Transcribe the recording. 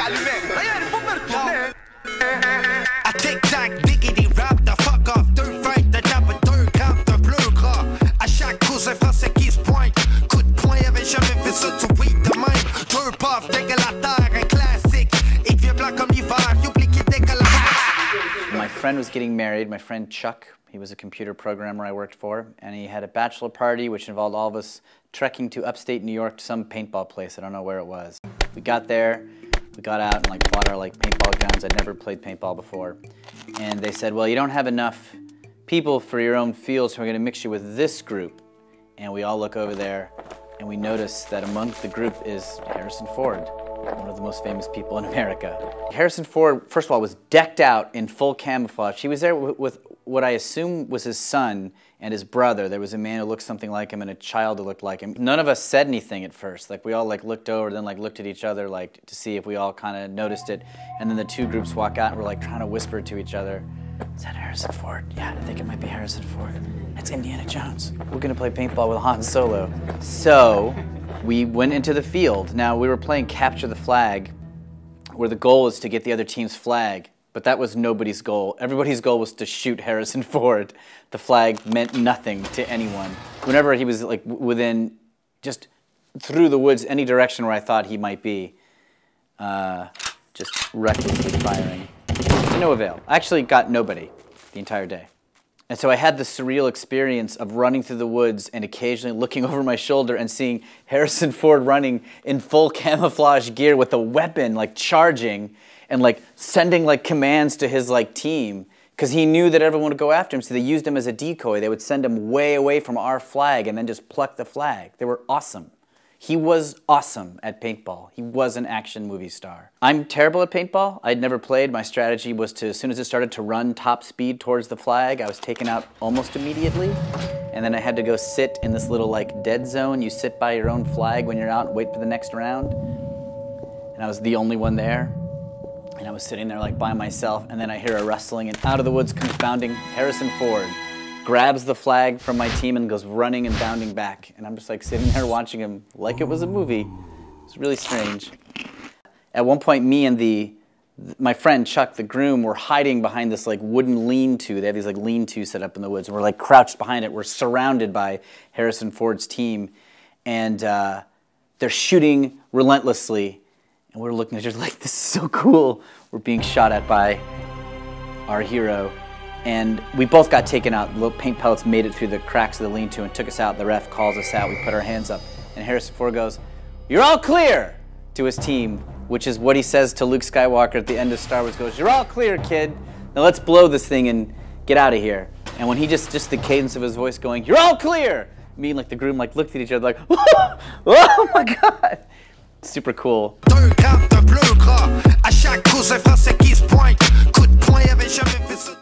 My friend was getting married, my friend Chuck. He was a computer programmer I worked for, and he had a bachelor party which involved all of us trekking to upstate New York to some paintball place. I don't know where it was. We got there, we got out and bought our paintball guns. I'd never played paintball before. And they said, well, you don't have enough people for your own field, so we're going to mix you with this group. And we all look over there, and we notice that among the group is Harrison Ford, one of the most famous people in America. Harrison Ford, first of all, was decked out in full camouflage. He was there with what I assume was his son and his brother. There was a man who looked something like him and a child who looked like him. None of us said anything at first. We all looked over, then looked at each other to see if we all kind of noticed it. And then the two groups walk out and we're trying to whisper to each other, is that Harrison Ford? Yeah, I think it might be Harrison Ford. That's Indiana Jones. We're gonna play paintball with Han Solo. So we went into the field. Now we were playing Capture the Flag, where the goal was to get the other team's flag, but that was nobody's goal. Everybody's goal was to shoot Harrison Ford. The flag meant nothing to anyone. Whenever he was within, just through the woods, any direction where I thought he might be, just recklessly firing. To no avail. I actually got nobody the entire day. And so I had the surreal experience of running through the woods and occasionally looking over my shoulder and seeing Harrison Ford running in full camouflage gear with a weapon, charging and sending commands to his team, because he knew that everyone would go after him, so they used him as a decoy. They would send him way away from our flag and then just pluck the flag. They were awesome. He was awesome at paintball. He was an action movie star. I'm terrible at paintball. I'd never played. My strategy was to, as soon as it started to run top speed towards the flag, I was taken out almost immediately. And then I had to go sit in this little dead zone. You sit by your own flag when you're out and wait for the next round. And I was the only one there. And I was sitting there by myself, and then I hear a rustling, and out of the woods comes bounding Harrison Ford. Grabs the flag from my team and goes running and bounding back. And I'm just sitting there watching him like it was a movie. It's really strange. At one point, me and my friend Chuck, the groom, were hiding behind this wooden lean-to. They have these lean-tos set up in the woods, and we're crouched behind it. We're surrounded by Harrison Ford's team, and they're shooting relentlessly. And we're looking at each other this is so cool. We're being shot at by our hero. And we both got taken out. Little paint pellets made it through the cracks of the lean-to and took us out. The ref calls us out. We put our hands up. And Harrison Ford goes, "You're all clear!" to his team, which is what he says to Luke Skywalker at the end of Star Wars. Goes, "You're all clear, kid. Now let's blow this thing and get out of here." And when he just the cadence of his voice going, "You're all clear!" Me and the groom looked at each other oh my God. Super cool. À chaque coup, c'est français qui se pointe. Coup de poing, avait jamais fait ça.